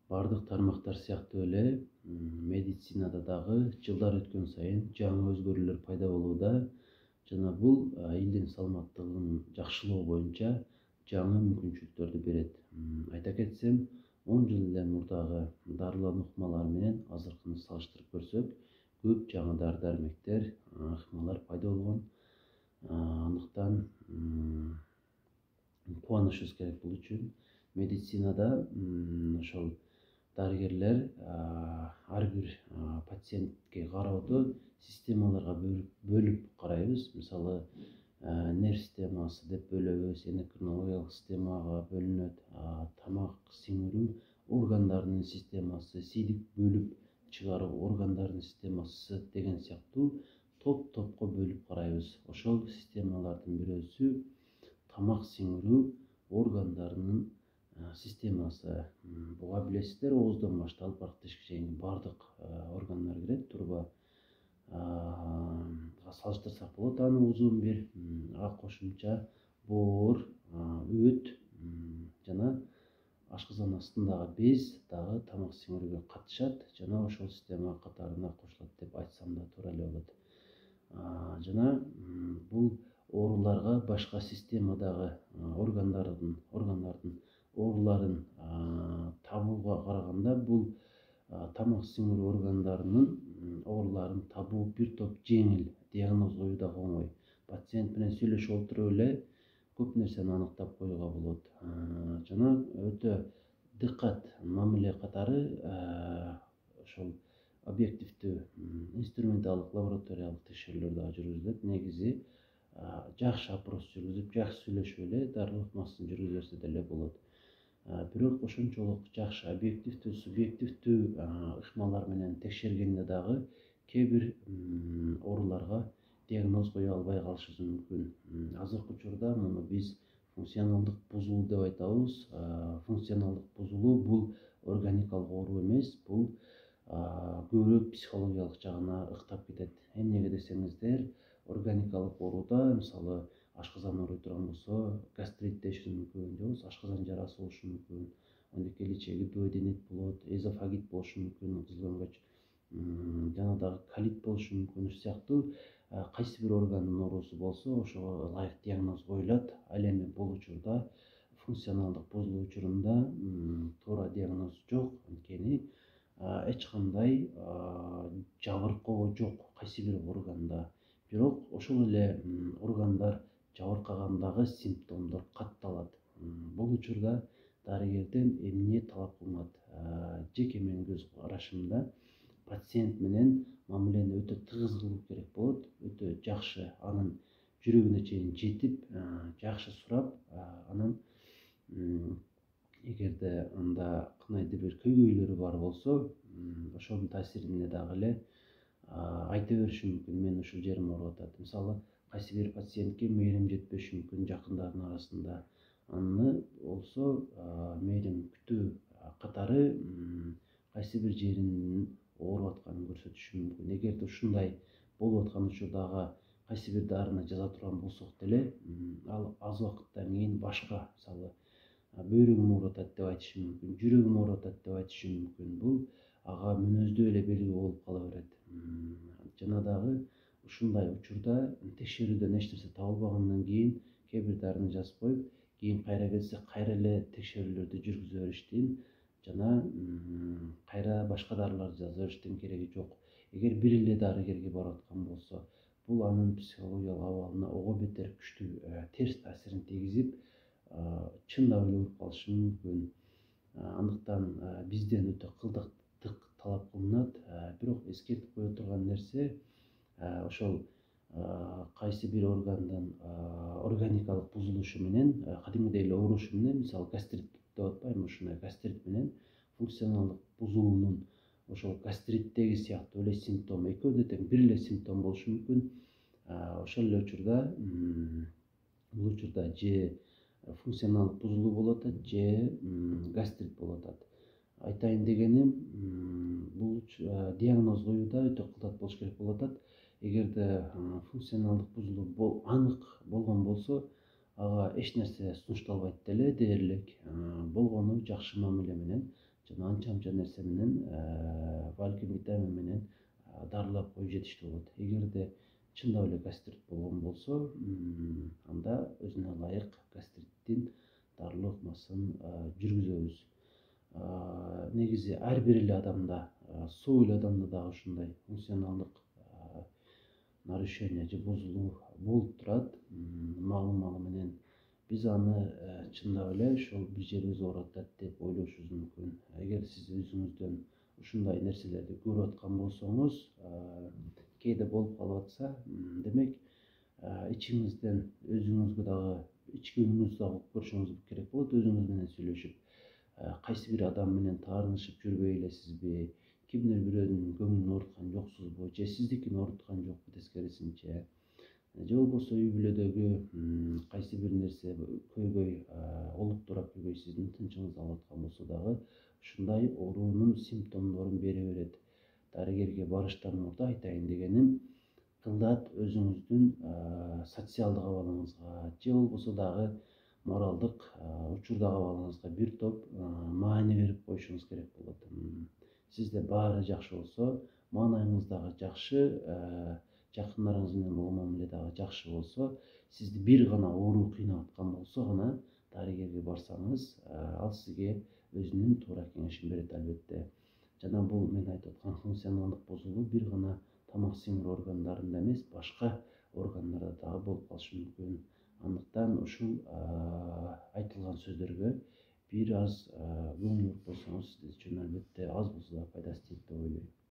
Бардык тармактар сыяктуу эле медицинада дагы жылдар өткөн сайын жаңы өзгөрүүлөр пайда болууда жана бул элдин саламаттыгын жакшылоо боюнча жаңы мүмкүнчүлүктөрдү берет. Айта кетсем, 10 жыл эле мурдагы дарылануу ыкмалары менен азыркыны салыштырып көрсөк, көп жаңы дары-дармектер, ыкмалар пайда болгон. Андыктан кубанычыбыз керек бул үчүн. Медицинада ошол дарыгерлер ар бир пациентке кароодо системаларга бөлүп карайбыз. Мисалы, нерв системасы деп бөлөбүз, эндокринологиялык системага бөлүнөт, тамак сиңирүү органдарынын системасы, сийдик бөлүп чыгаруу органдарынын системасы деген сыяктуу топ-топко бөлүп карайбыз. Ошол системалардын бирөөсү тамак сиңирүү органдарынын системасы. Буга билесиздер, ооздон башталып барк тишке чейинки бардык органдар кирет. Турба салыштырсак болот аны узун бир. Ага кошумча боор, өт жана ашказан астындагы без дагы тамак сиңирүүгө катышат жана ошол система катарына кошулат деп айтсам да туура эле болот. Жана бул ооруларга башка системадагы органдардын ооруларын табууга караганда бул тамак сиңирүү органдарынын ооруларын табуу бир топ жеңил, диагноз коюу дагы оңой. Пациент менен сүйлөшүп отуруп эле көп нерсени аныктап коюуга болот. Жана өтө дыккат мамиле катары ошол объективдүү инструменталдык лабораториялык текшерүүлөр дагы жүргүзүлөт. Негизи жакшы опрос жүргүзүп, жакшы сүйлөшүп эле дарылоо ыкмасын жүргүзүп берсе деле болот. Бирок ошончолук жакшы объективдүү, субъективдүү ыкмалар менен текшергенде дагы кээ бир ооруларга диагноз кое албай калышыбыз мүмкүн. Азыркы учурда муну биз функционалдык бузулуу деп айтабыз. Функционалдык бузулуу бул органикалык оору эмес, бул көбүрөөк психологиялык жагына ыктап кетет. Эмнеге десеңиздер, органикалык ооруда, мисалы, ашказан ооруй турган болсо, гастрит дешибиз мүмкүн, же ашказан жарасы болушу мүмкүн, андыктан кийин гиповиденит болот, эзофагит болушу мүмкүн, кызылөңгөч, жана дагы колит болушу мүмкүн. Ушул сыяктуу кайсы бир органдын оорусу болсо, ошого ылайык диагноз коюлат. Ал эми бул учурда функционалдык бузулуу учурунда туура диагноз жок, анткени эч кандай жабыркоо жок кайсы бир органда. Бирок ошол эле органдар жабыркагандагы симптомдор катталат. Бул учурда дарыгерден эмне талап кылынат? Жеке менин көз карашымда пациент менен мамилени өтө тыгыз кылуу керек болот. Өтө жакшы анын жүрөгүнө чейин жетип, жакшы сурап, анан эгерде анда кандайдыр бир көйгөйлөрү бар болсо, ошонун таасирине дагы эле айта бериши мүмкүн, мен ушул жерим ооруп атат. Мисалы, кайсы бир пациентке мээрим жетпеши мүмкүн жакындарынын арасында. Аны болсо мээрим күтүү катары кайсы бир жеринин ооруп атканын көрсөтүшү мүмкүн. Эгерде ушундай болуп аткан учурда кайсы бир дарыны жаза турган болсок деле, ал аз убакыттан кийин башка, мисалы, бөйрөгүм ооруп атат деп айтышы мүмкүн, жүрөгүм ооруп атат деп айтышы мүмкүн. Бул ага мүнөздүү эле белги болуп кала берет. Жана дагы ушундай учурда текшерүүдөн эч нерсе табылбагандан кийин кээ бир дарыны жазып коюп, кийин кайра келсе кайра эле текшерүүлөрдү жүргүзө бериштин жана кайра башка дарыларды жаза бериштин кереги жок. Эгер бир эле дарыгерге барып аткан болсо, бул анын психологиялык абалына ого бетер күчтүү терс таасирин тийгизип, чындап эле өлүп калышы мүмкүн. Андыктан бизден өтө кылдыктык талап кылынат. Бирок эскертип кое турган нерсе, ошол кайсы бир органдын органикалык бузулушу менен, кадимгидей эле оорушу менен, мисалы гастрит деп атпаймынбы, ушундай гастрит менен функционалдык бузулуунун ошол гастриттеги сыяктуу эле симптом, экөөдө тең бир эле симптом болушу мүмкүн. Ошол эле учурда бул учурда же функционалдык бузулуу болуп атат, же гастрит болуп атат. Айтайын дегеним, бул диагноз коюуда өтө кылдат болуш керек болуп атат. Эгерде функционалдык бузулуу анык болгон болсо, ага эч нерсе сунушталбайт деле дээрлик. Болгону жакшы мамиле менен жана анча нерсе менен балким витамин менен дарылап коюп жетиштүү болот. Эгерде чындап эле гастрит болгон болсо, анда өзүнө ылайык гастриттин дарылоо ыкмасын жүргүзөбүз. Негизи ар бир эле адамда, суу эле адамда дагы ушундай функционалдык нарушение же бузулуу болуп турат. Маалы менен биз аны чындап эле ушул бир жерибиз ооруп атат деп ойлошубуз мүмкүн. Эгер сиз өзүңүздөн ушундай нерселерди көрүп аткан болсоңуз, кээде болуп калып атса, демек ичиңизден өзүңүзгө дагы ички үнүңүздү дагы угуп көрүшүңүз керек болот. Өзүңүз менен сүйлөшүп, кайсы бир адам менен таарынышып жүрбөй элесизби, кимдир бирөөнүн көңүлүн ооруткан жоксузбу, же сиздикин ооруткан жокпу тескерисинче, же болбосо үй бүлөдөгү кайсы бир нерсе көйгөй, олуттуураак көйгөй сиздин тынчыңызды алып аткан болсо дагы ушундай оорунун симптомдорун бере берет. Дарыгерге барыштан мурда айтайын дегеним, кылдат өзүңүздүн социалдык абалыңызга же болбосо дагы моралдык учурдагы абалыңызга бир топ маани берип коюшуңуз керек болот. Сизде баары жакшы болсо, маанайыңыз дагы жакшы, жакындарыңыз менен болгон мамиле дагы жакшы болсо, сизди бир гана оору кыйнап аткан болсо гана дарыгерге барсаңыз, ал сизге өзүнүн туура кеңешин берет албетте. Жана бул мен айтып аткан функционалдык бузулуу бир гана тамак сиңирүү органдарында эмес, башка органдарда дагы болуп калышы мүмкүн. Андыктан ушул айтылган сөздөргө бир аз көңүл буруп койсоңуз, сиз үчүн албетте аз болсо да пайдасы тиет деп ойлойм.